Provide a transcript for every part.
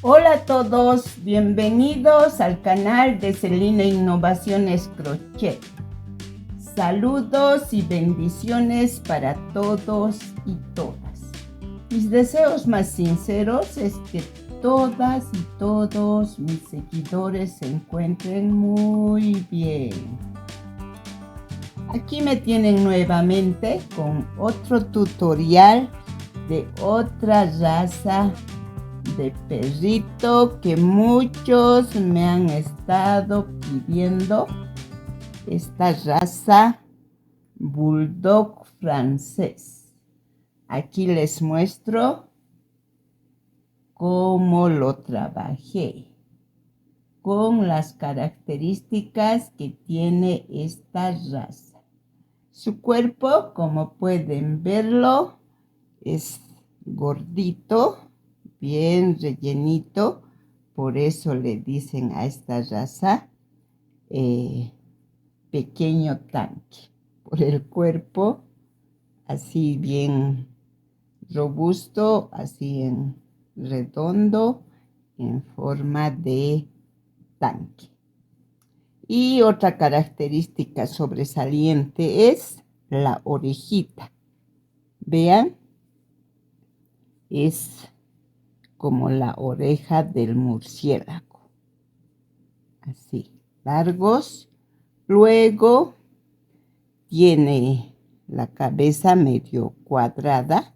Hola a todos, bienvenidos al canal de Celina Innovaciones Crochet. Saludos y bendiciones para todos y todas. Mis deseos más sinceros es que todas y todos mis seguidores se encuentren muy bien. Aquí me tienen nuevamente con otro tutorial de otra raza de perrito que muchos me han estado pidiendo. Esta raza bulldog francés. Aquí les muestro cómo lo trabajé con las características que tiene esta raza. Su cuerpo, como pueden verlo, es gordito, bien rellenito, por eso le dicen a esta raza pequeño tanque, por el cuerpo así bien robusto, así en redondo, en forma de tanque. Y otra característica sobresaliente es la orejita. Vean, es como la oreja del murciélago, así, largos. Luego tiene la cabeza medio cuadrada,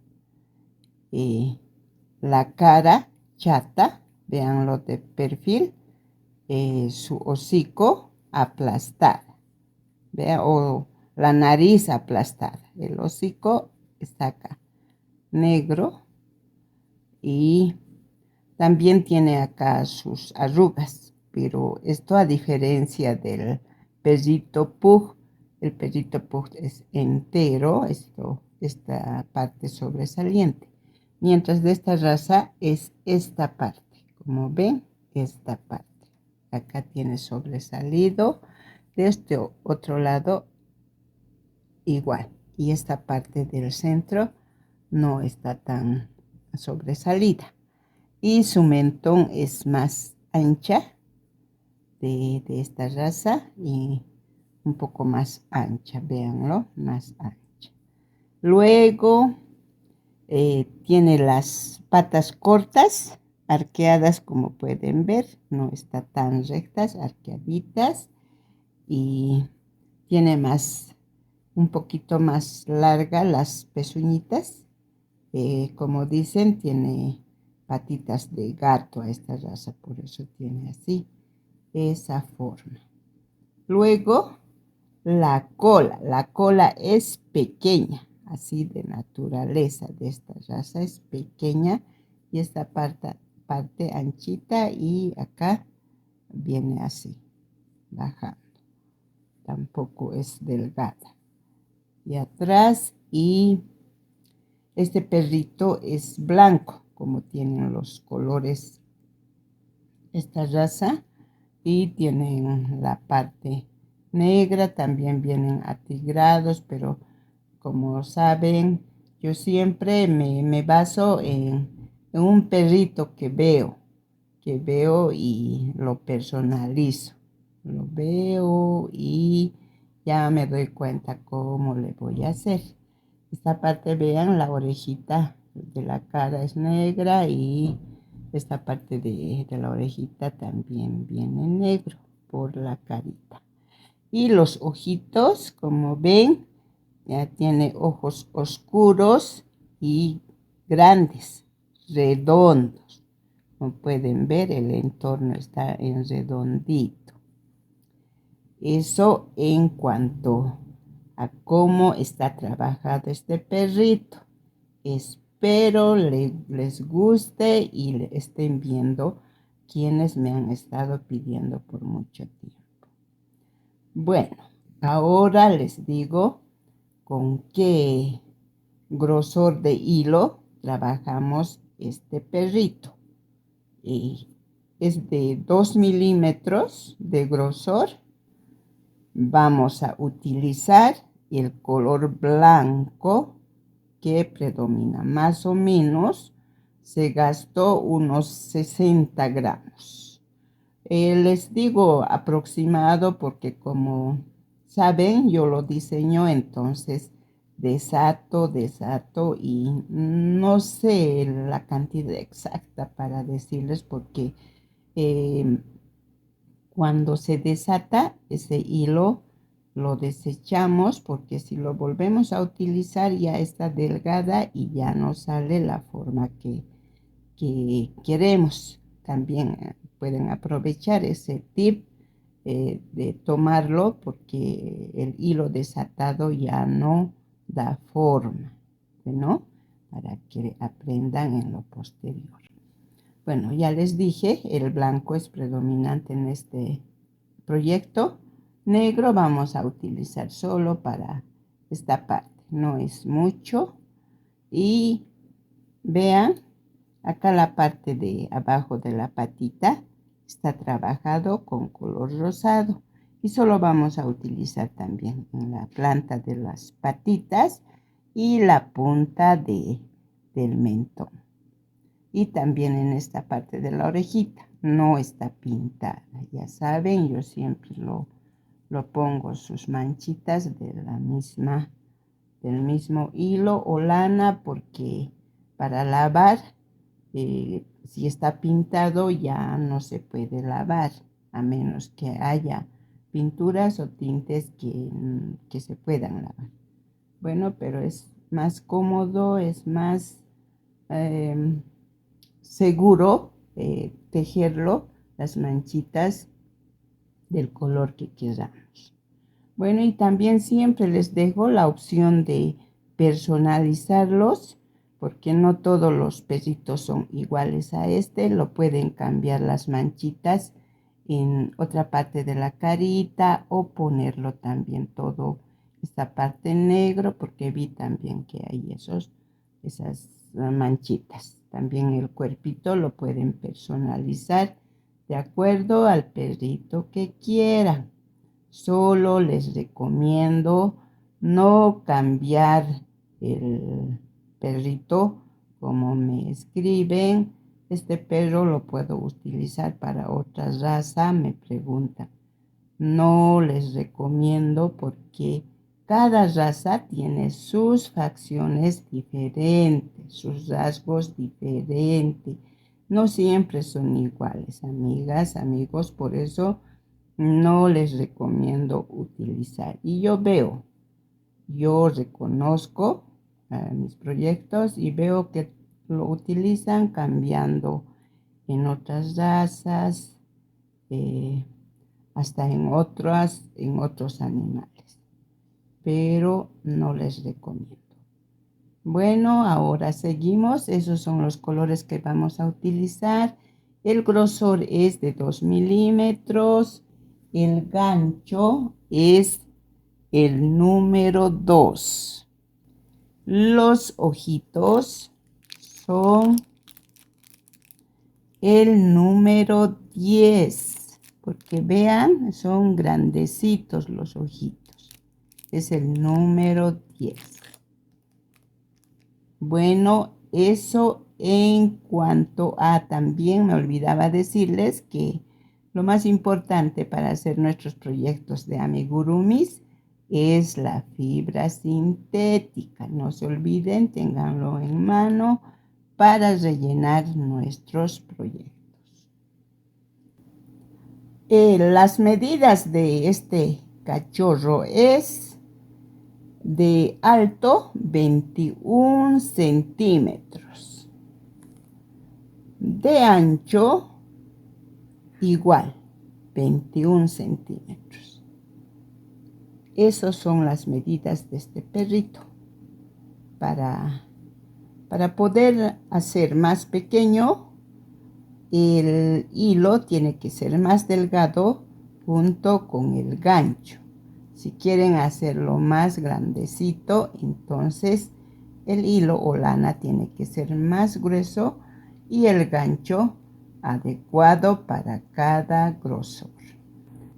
la cara chata, veanlo de perfil, su hocico aplastada, vean, o la nariz aplastada, el hocico está acá, negro, y también tiene acá sus arrugas, pero esto a diferencia del perrito pug, el perrito pug es entero, esta parte sobresaliente, mientras de esta raza es esta parte, como ven, esta parte. Acá tiene sobresalido, de este otro lado igual, y esta parte del centro no está tan sobresalida. Y su mentón es más ancha de esta raza y un poco más ancha, véanlo, más ancha. Luego tiene las patas cortas, arqueadas como pueden ver, no está tan rectas, arqueaditas, y tiene un poquito más larga las pezuñitas, como dicen, tiene patitas de gato a esta raza, por eso tiene así, esa forma. Luego, la cola es pequeña, así de naturaleza de esta raza es pequeña, y esta parte anchita, y acá viene así, bajando, tampoco es delgada. Y atrás, y este perrito es blanco, como tienen los colores esta raza, y tienen la parte negra, también vienen atigrados, pero como saben, yo siempre me baso en un perrito que veo y lo personalizo. Lo veo y ya me doy cuenta cómo le voy a hacer. Esta parte, vean, la orejita de la cara es negra, y esta parte de la orejita también viene negro por la carita. Y los ojitos, como ven, ya tiene ojos oscuros y grandes, redondos. Como pueden ver, el entorno está en redondito. Eso en cuanto a cómo está trabajado este perrito. Espero les guste y le estén viendo quienes me han estado pidiendo por mucho tiempo. Bueno, ahora les digo con qué grosor de hilo trabajamos este perrito. Y es de 2 milímetros de grosor. Vamos a utilizar el color blanco que predomina, más o menos se gastó unos 60 gramos. Les digo aproximado porque como saben, yo lo diseño, entonces desato y no sé la cantidad exacta para decirles porque cuando se desata ese hilo lo desechamos porque si lo volvemos a utilizar ya está delgada y ya no sale la forma que queremos. También pueden aprovechar ese tip de tomarlo porque el hilo desatado ya no da forma, ¿no? Para que aprendan en lo posterior. Bueno, ya les dije, el blanco es predominante en este proyecto. Negro vamos a utilizar solo para esta parte, no es mucho. Y vean, acá la parte de abajo de la patita está trabajado con color rosado. Y solo vamos a utilizar también en la planta de las patitas y la punta del mentón. Y también en esta parte de la orejita. No está pintada. Ya saben, yo siempre lo pongo sus manchitas de del mismo hilo o lana porque para lavar, si está pintado ya no se puede lavar a menos que haya pinturas o tintes que se puedan lavar. Bueno, pero es más cómodo, es más seguro tejerlo, las manchitas del color que queramos. Bueno, y también siempre les dejo la opción de personalizarlos, porque no todos los perritos son iguales a este. Lo pueden cambiar las manchitas en otra parte de la carita o ponerlo también todo esta parte negro, porque vi también que hay esas manchitas. También el cuerpito lo pueden personalizar de acuerdo al perrito que quieran. Solo les recomiendo no cambiar el perrito como me escriben. Este perro lo puedo utilizar para otra raza, me preguntan. No les recomiendo porque cada raza tiene sus facciones diferentes, sus rasgos diferentes. No siempre son iguales, amigas, amigos, por eso no les recomiendo utilizar. Y yo reconozco mis proyectos y veo que lo utilizan cambiando en otras razas, hasta en otros animales, pero no les recomiendo. Bueno, ahora seguimos. Esos son los colores que vamos a utilizar. El grosor es de 2 milímetros. El gancho es el número 2. Los ojitos son el número 10. Porque vean, son grandecitos los ojitos. Es el número 10. Bueno, eso en cuanto a, también me olvidaba decirles que lo más importante para hacer nuestros proyectos de amigurumis es la fibra sintética. No se olviden, ténganlo en mano para rellenar nuestros proyectos. Las medidas de este cachorro es de alto 21 centímetros, de ancho igual 21 centímetros. Esas son las medidas de este perrito. Para poder hacer más pequeño, el hilo tiene que ser más delgado junto con el gancho. Si quieren hacerlo más grandecito, entonces el hilo o lana tiene que ser más grueso y el gancho adecuado para cada grosor.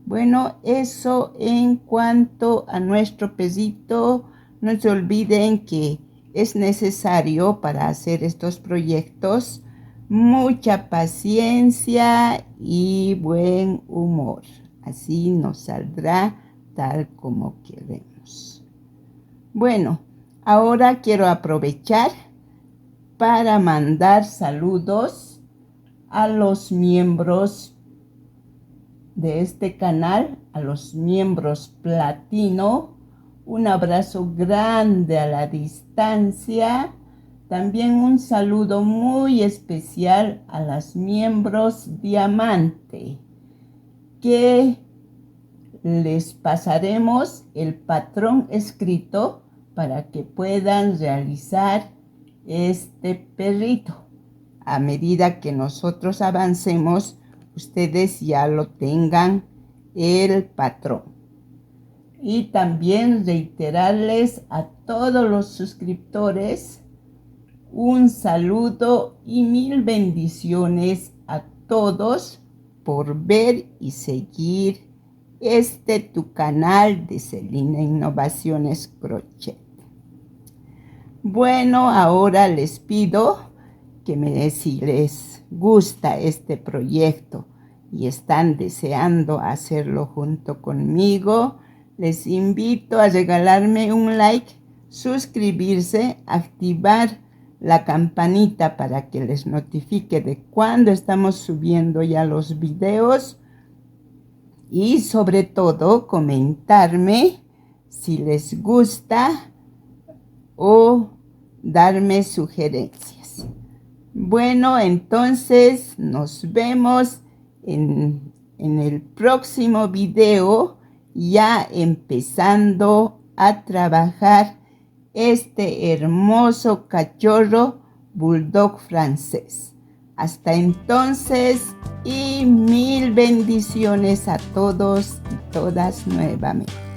Bueno, eso en cuanto a nuestro perrito. No se olviden que es necesario para hacer estos proyectos mucha paciencia y buen humor. Así nos saldrá tal como queremos. Bueno, ahora quiero aprovechar para mandar saludos a los miembros de este canal, a los miembros platino. Un abrazo grande a la distancia. También un saludo muy especial a los miembros diamante, que les pasaremos el patrón escrito para que puedan realizar este perrito. A medida que nosotros avancemos, ustedes ya lo tengan el patrón. Y también reiterarles a todos los suscriptores un saludo y mil bendiciones a todos por ver y seguir tu canal de Celina Innovaciones Crochet. Bueno, ahora les pido que si les gusta este proyecto y están deseando hacerlo junto conmigo, les invito a regalarme un like, suscribirse, activar la campanita para que les notifique de cuando estamos subiendo ya los videos y sobre todo comentarme si les gusta o darme sugerencias. Bueno, entonces nos vemos en el próximo video, ya empezando a trabajar este hermoso cachorro bulldog francés. Hasta entonces y mil bendiciones a todos y todas nuevamente.